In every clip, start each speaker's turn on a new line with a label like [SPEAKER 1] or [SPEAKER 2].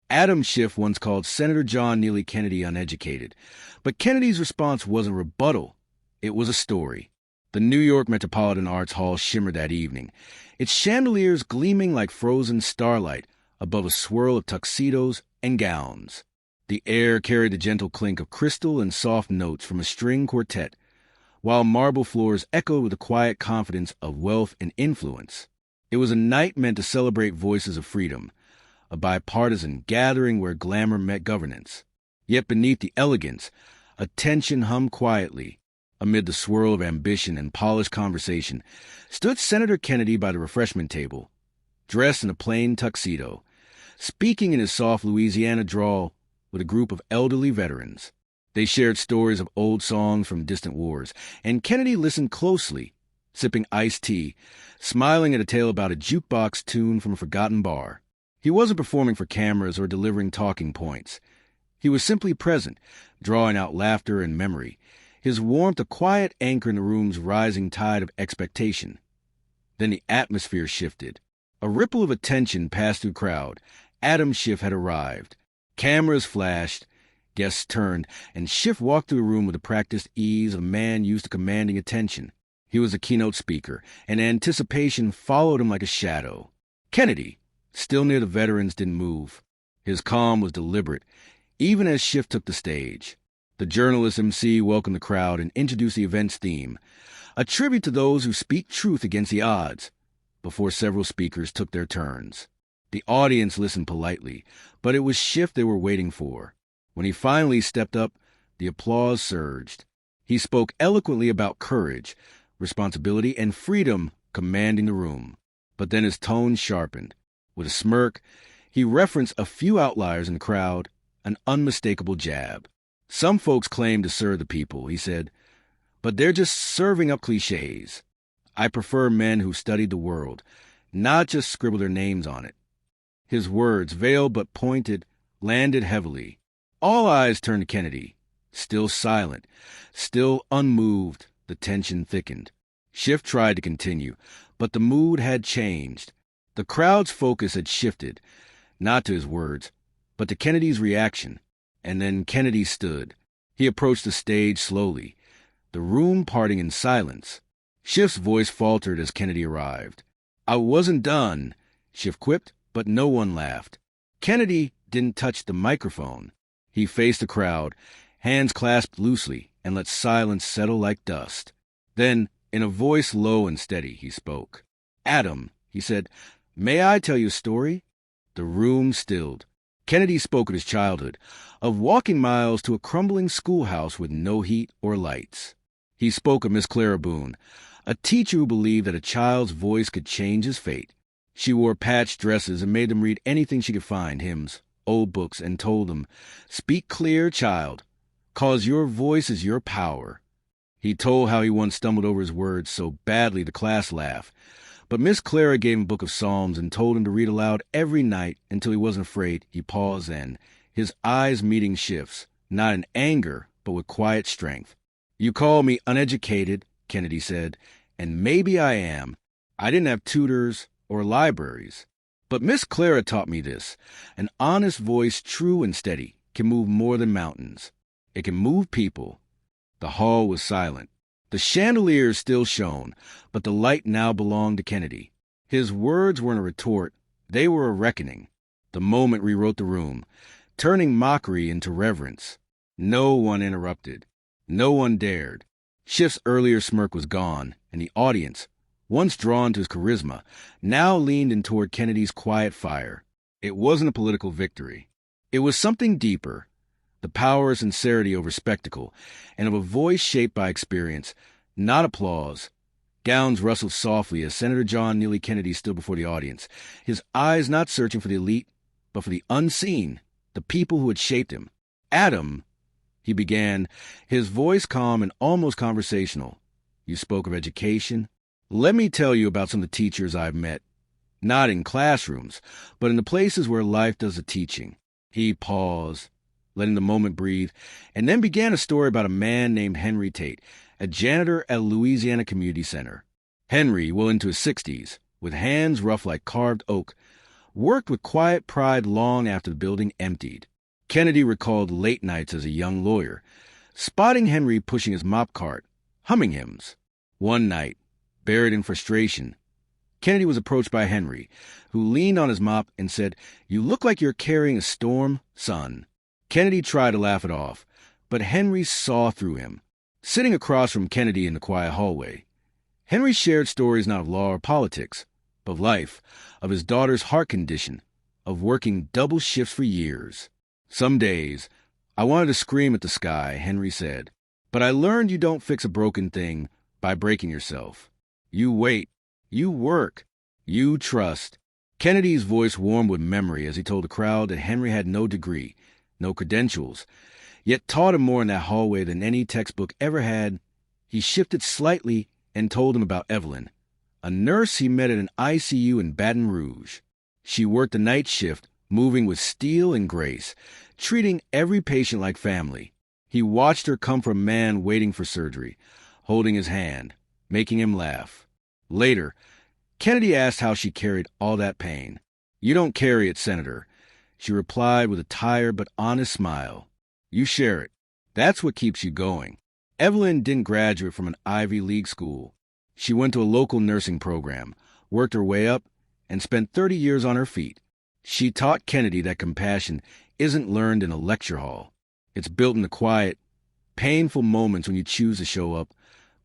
[SPEAKER 1] Adam Schiff once called Senator John Neely Kennedy uneducated, but Kennedy's response wasn't rebuttal. It was a story. The New York Metropolitan Arts Hall shimmered that evening, its chandeliers gleaming like frozen starlight above a swirl of tuxedos and gowns. The air carried the gentle clink of crystal and soft notes from a string quartet, while marble floors echoed with the quiet confidence of wealth and influence. It was a night meant to celebrate voices of freedom, a bipartisan gathering where glamour met governance. Yet beneath the elegance, a tension hummed quietly. Amid the swirl of ambition and polished conversation, stood Senator Kennedy by the refreshment table, dressed in a plain tuxedo, speaking in his soft Louisiana drawl with a group of elderly veterans. They shared stories of old songs from distant wars, and Kennedy listened closely, sipping iced tea, smiling at a tale about a jukebox tune from a forgotten bar. He wasn't performing for cameras or delivering talking points. He was simply present, drawing out laughter and memory, his warmth a quiet anchor in the room's rising tide of expectation. Then the atmosphere shifted. A ripple of attention passed through the crowd. Adam Schiff had arrived. Cameras flashed, guests turned, and Schiff walked through the room with the practiced ease of a man used to commanding attention. He was a keynote speaker, and anticipation followed him like a shadow. Kennedy, still near the veterans, didn't move. His calm was deliberate, even as Schiff took the stage. The journalist MC welcomed the crowd and introduced the event's theme, a tribute to those who speak truth against the odds, before several speakers took their turns. The audience listened politely, but it was Schiff they were waiting for. When he finally stepped up, the applause surged. He spoke eloquently about courage, responsibility, and freedom commanding the room. But then his tone sharpened. With a smirk, he referenced a few outliers in the crowd, an unmistakable jab. Some folks claim to serve the people, he said, but they're just serving up cliches. I prefer men who studied the world, not just scribble their names on it. His words, veiled but pointed, landed heavily. All eyes turned to Kennedy. Still silent, still unmoved, the tension thickened. Schiff tried to continue, but the mood had changed. The crowd's focus had shifted, not to his words, but to Kennedy's reaction. And then Kennedy stood. He approached the stage slowly, the room parting in silence. Schiff's voice faltered as Kennedy arrived. I wasn't done, Schiff quipped, but no one laughed. Kennedy didn't touch the microphone. He faced the crowd, hands clasped loosely, and let silence settle like dust. Then, in a voice low and steady, he spoke. Adam, he said, may I tell you a story? The room stilled. Kennedy spoke of his childhood, of walking miles to a crumbling schoolhouse with no heat or lights. He spoke of Miss Clara Boone, a teacher who believed that a child's voice could change his fate. She wore patched dresses and made them read anything she could find, hymns, old books, and told them, speak clear, child, 'cause your voice is your power. He told how he once stumbled over his words so badly the class laughed. But Miss Clara gave him a book of Psalms and told him to read aloud every night until he wasn't afraid. He paused then, his eyes meeting Schiff's, not in anger, but with quiet strength. You call me uneducated, Kennedy said, and maybe I am. I didn't have tutors or libraries. But Miss Clara taught me this. An honest voice, true and steady, can move more than mountains. It can move people. The hall was silent. The chandeliers still shone, but the light now belonged to Kennedy. His words weren't a retort. They were a reckoning. The moment rewrote the room, turning mockery into reverence. No one interrupted. No one dared. Schiff's earlier smirk was gone, and the audience, once drawn to his charisma, now leaned in toward Kennedy's quiet fire. It wasn't a political victory. It was something deeper. The power of sincerity over spectacle, and of a voice shaped by experience, not applause. Gowns rustled softly as Senator John Neely Kennedy stood before the audience, his eyes not searching for the elite, but for the unseen, the people who had shaped him. Adam, he began, his voice calm and almost conversational. You spoke of education. Let me tell you about some of the teachers I've met. Not in classrooms, but in the places where life does the teaching. He paused, letting the moment breathe, and then began a story about a man named Henry Tate, a janitor at a Louisiana community center. Henry, well into his 60s, with hands rough like carved oak, worked with quiet pride long after the building emptied. Kennedy recalled late nights as a young lawyer, spotting Henry pushing his mop cart, humming hymns. One night, buried in frustration, Kennedy was approached by Henry, who leaned on his mop and said, "You look like you're carrying a storm, son." Kennedy tried to laugh it off, but Henry saw through him. Sitting across from Kennedy in the quiet hallway, Henry shared stories not of law or politics, but of life, of his daughter's heart condition, of working double shifts for years. "Some days, I wanted to scream at the sky," Henry said, "but I learned you don't fix a broken thing by breaking yourself. You wait, you work, you trust." Kennedy's voice warmed with memory as he told the crowd that Henry had no degree, no credentials, yet taught him more in that hallway than any textbook ever had. He shifted slightly and told him about Evelyn, a nurse he met at an ICU in Baton Rouge. She worked the night shift, moving with steel and grace, treating every patient like family. He watched her come from a man waiting for surgery, holding his hand, making him laugh. Later, Kennedy asked how she carried all that pain. "You don't carry it, Senator," she replied with a tired but honest smile. "You share it. That's what keeps you going." Evelyn didn't graduate from an Ivy League school. She went to a local nursing program, worked her way up, and spent 30 years on her feet. She taught Kennedy that compassion isn't learned in a lecture hall. It's built in the quiet, painful moments when you choose to show up.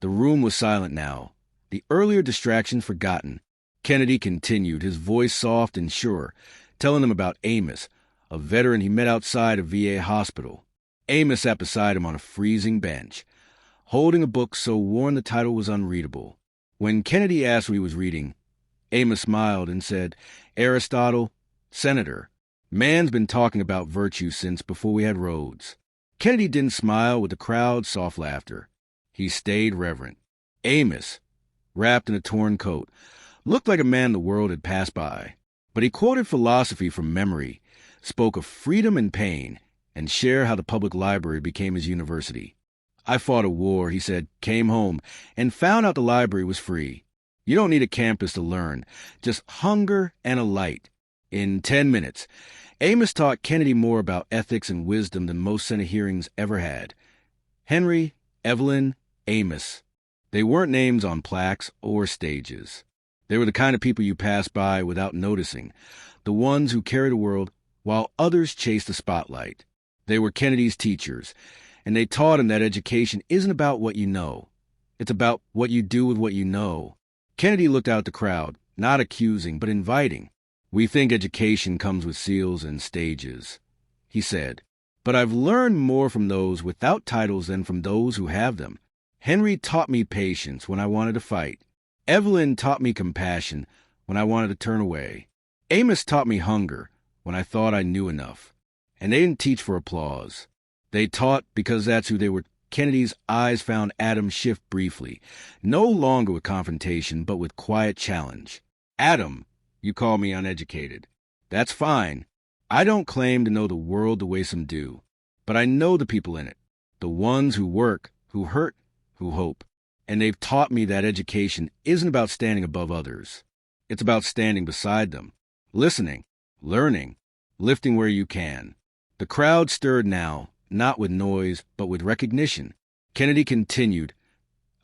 [SPEAKER 1] The room was silent now, the earlier distractions forgotten. Kennedy continued, his voice soft and sure, telling them about Amos, a veteran he met outside a VA hospital. Amos sat beside him on a freezing bench, holding a book so worn the title was unreadable. When Kennedy asked what he was reading, Amos smiled and said, "Aristotle, Senator. Man's been talking about virtue since before we had roads." Kennedy didn't smile with the crowd's soft laughter. He stayed reverent. Amos, wrapped in a torn coat, looked like a man the world had passed by. But he quoted philosophy from memory, spoke of freedom and pain, and shared how the public library became his university. "I fought a war," he said, "came home, and found out the library was free. You don't need a campus to learn, just hunger and a light." In 10 minutes, Amos taught Kennedy more about ethics and wisdom than most Senate hearings ever had. Henry, Evelyn, Amos. They weren't names on plaques or stages. They were the kind of people you pass by without noticing, the ones who carry the world while others chase the spotlight. They were Kennedy's teachers, and they taught him that education isn't about what you know. It's about what you do with what you know. Kennedy looked out at the crowd, not accusing, but inviting. "We think education comes with seals and stages," he said, "but I've learned more from those without titles than from those who have them. Henry taught me patience when I wanted to fight. Evelyn taught me compassion when I wanted to turn away. Amos taught me hunger when I thought I knew enough. And they didn't teach for applause. They taught because that's who they were." Kennedy's eyes found Adam Schiff briefly, no longer with confrontation, but with quiet challenge. "Adam, you call me uneducated. That's fine. I don't claim to know the world the way some do, but I know the people in it, the ones who work, who hurt, who hope. And they've taught me that education isn't about standing above others. It's about standing beside them, listening, learning, lifting where you can." The crowd stirred now, not with noise, but with recognition. Kennedy continued,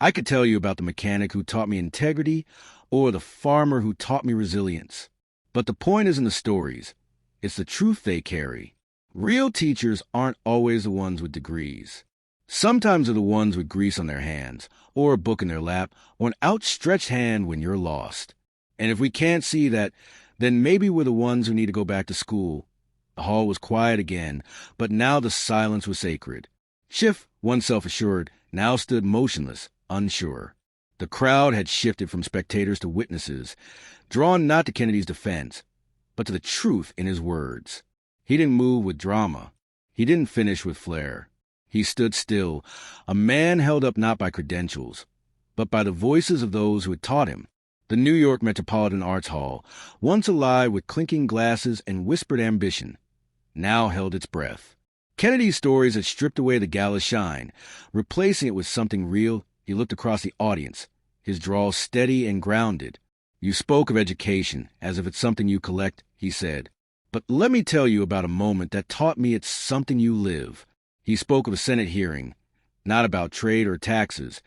[SPEAKER 1] "I could tell you about the mechanic who taught me integrity or the farmer who taught me resilience. But the point isn't the stories. It's the truth they carry. Real teachers aren't always the ones with degrees. Sometimes they're the ones with grease on their hands, or a book in their lap, or an outstretched hand when you're lost. And if we can't see that, then maybe we're the ones who need to go back to school." The hall was quiet again, but now the silence was sacred. Schiff, once self-assured, now stood motionless, unsure. The crowd had shifted from spectators to witnesses, drawn not to Kennedy's defense, but to the truth in his words. He didn't move with drama. He didn't finish with flair. He stood still, a man held up not by credentials, but by the voices of those who had taught him. The New York Metropolitan Arts Hall, once alive with clinking glasses and whispered ambition, now held its breath. Kennedy's stories had stripped away the gala shine, replacing it with something real. He looked across the audience, his drawl steady and grounded. You spoke of education as if it's something you collect, he said. But let me tell you about a moment that taught me it's something you live. He spoke of a Senate hearing, not about trade or taxes,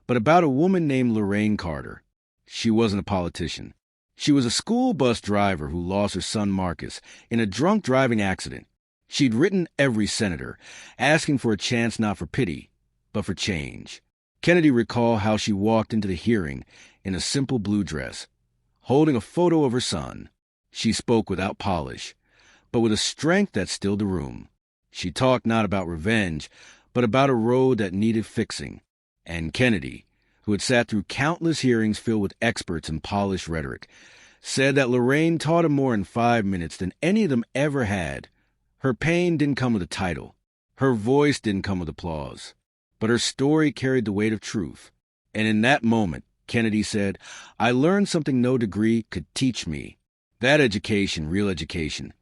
[SPEAKER 1] but about a woman named Lorraine Carter. She wasn't a politician. She was a school bus driver who lost her son Marcus in a drunk driving accident. She'd written every senator, asking for a chance not for pity, but for change. Kennedy recalled how she walked into the hearing in a simple blue dress, holding a photo of her son. She spoke without polish, but with a strength that stilled the room. She talked not about revenge, but about a road that needed fixing. And Kennedy, who had sat through countless hearings filled with experts and polished rhetoric, said that Lorraine taught him more in 5 minutes than any of them ever had. Her pain didn't come with a title. Her voice didn't come with applause. But her story carried the weight of truth. And in that moment, Kennedy said, I learned something no degree could teach me. That education, real education,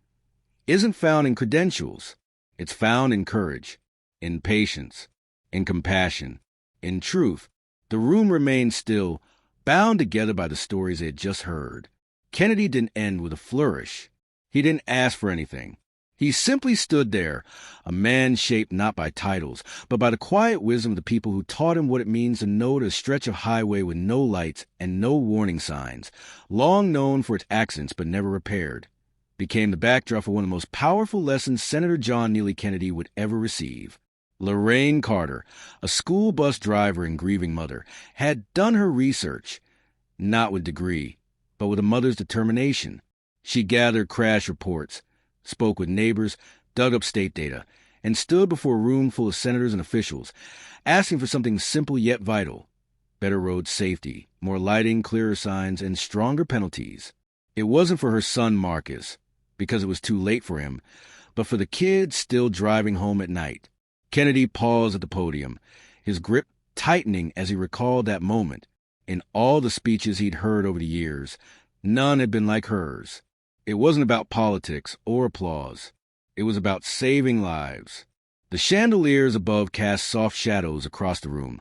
[SPEAKER 1] isn't found in credentials. It's found in courage, in patience, in compassion, in truth. The room remained still, bound together by the stories they had just heard. Kennedy didn't end with a flourish. He didn't ask for anything. He simply stood there, a man shaped not by titles, but by the quiet wisdom of the people who taught him what it means to know the stretch of highway with no lights and no warning signs, long known for its accidents but never repaired, became the backdrop for one of the most powerful lessons Senator John Neely Kennedy would ever receive. Lorraine Carter, a school bus driver and grieving mother, had done her research, not with degree, but with a mother's determination. She gathered crash reports, spoke with neighbors, dug up state data, and stood before a room full of senators and officials, asking for something simple yet vital: better road safety, more lighting, clearer signs, and stronger penalties. It wasn't for her son Marcus, because it was too late for him, but for the kid still driving home at night. Kennedy paused at the podium, his grip tightening as he recalled that moment. In all the speeches he'd heard over the years, none had been like hers. It wasn't about politics or applause. It was about saving lives. The chandeliers above cast soft shadows across the room,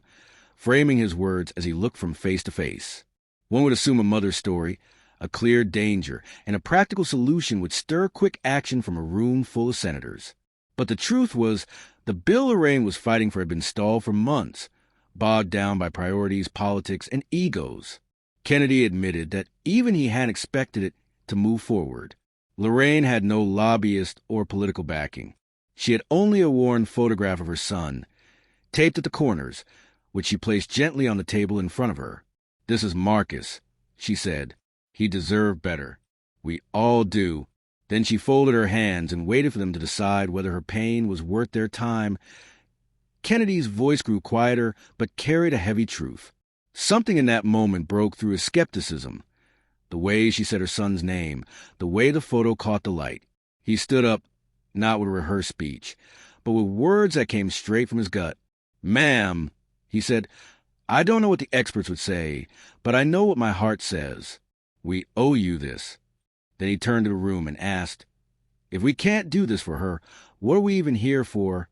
[SPEAKER 1] framing his words as he looked from face to face. One would assume a mother's story, a clear danger, and a practical solution would stir quick action from a room full of senators. But the truth was, the bill Lorraine was fighting for had been stalled for months, bogged down by priorities, politics, and egos. Kennedy admitted that even he hadn't expected it to move forward. Lorraine had no lobbyist or political backing. She had only a worn photograph of her son, taped at the corners, which she placed gently on the table in front of her. "This is Marcus," she said. "He deserved better. We all do." Then she folded her hands and waited for them to decide whether her pain was worth their time. Kennedy's voice grew quieter, but carried a heavy truth. Something in that moment broke through his skepticism. The way she said her son's name, the way the photo caught the light. He stood up, not with a rehearsed speech, but with words that came straight from his gut. "Ma'am," he said, "I don't know what the experts would say, but I know what my heart says. We owe you this." Then he turned to the room and asked, "If we can't do this for her, what are we even here for?"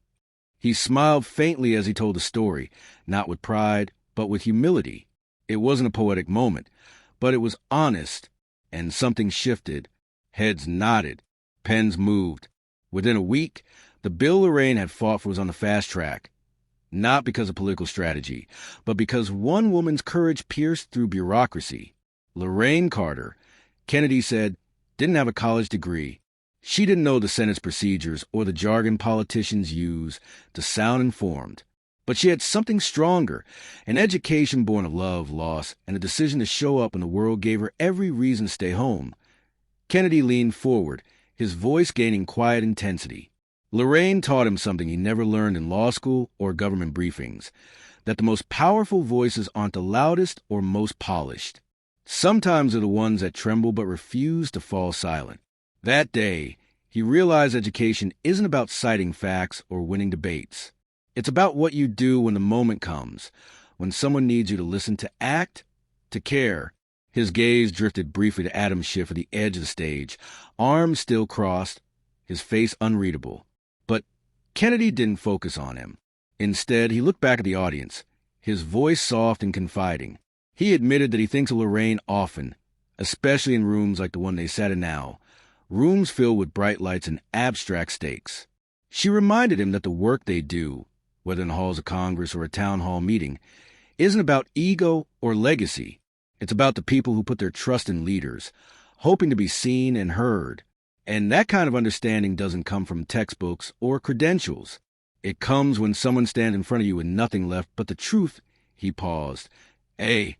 [SPEAKER 1] He smiled faintly as he told the story, not with pride, but with humility. It wasn't a poetic moment, but it was honest, and something shifted. Heads nodded, pens moved. Within a week, the bill Lorraine had fought for was on the fast track, not because of political strategy, but because one woman's courage pierced through bureaucracy. Lorraine Carter, Kennedy said, didn't have a college degree. She didn't know the Senate's procedures or the jargon politicians use to sound informed. But she had something stronger, an education born of love, loss, and a decision to show up when the world gave her every reason to stay home. Kennedy leaned forward, his voice gaining quiet intensity. Lorraine taught him something he never learned in law school or government briefings, that the most powerful voices aren't the loudest or most polished. Sometimes they're the ones that tremble but refuse to fall silent. That day, he realized education isn't about citing facts or winning debates. It's about what you do when the moment comes, when someone needs you to listen, to act, to care. His gaze drifted briefly to Adam Schiff at the edge of the stage, arms still crossed, his face unreadable. But Kennedy didn't focus on him. Instead, he looked back at the audience, his voice soft and confiding. He admitted that he thinks of Lorraine often, especially in rooms like the one they sat in now, rooms filled with bright lights and abstract stakes. She reminded him that the work they do, whether in the halls of Congress or a town hall meeting, isn't about ego or legacy. It's about the people who put their trust in leaders, hoping to be seen and heard. And that kind of understanding doesn't come from textbooks or credentials. It comes when someone stands in front of you with nothing left but the truth. He paused. Hey,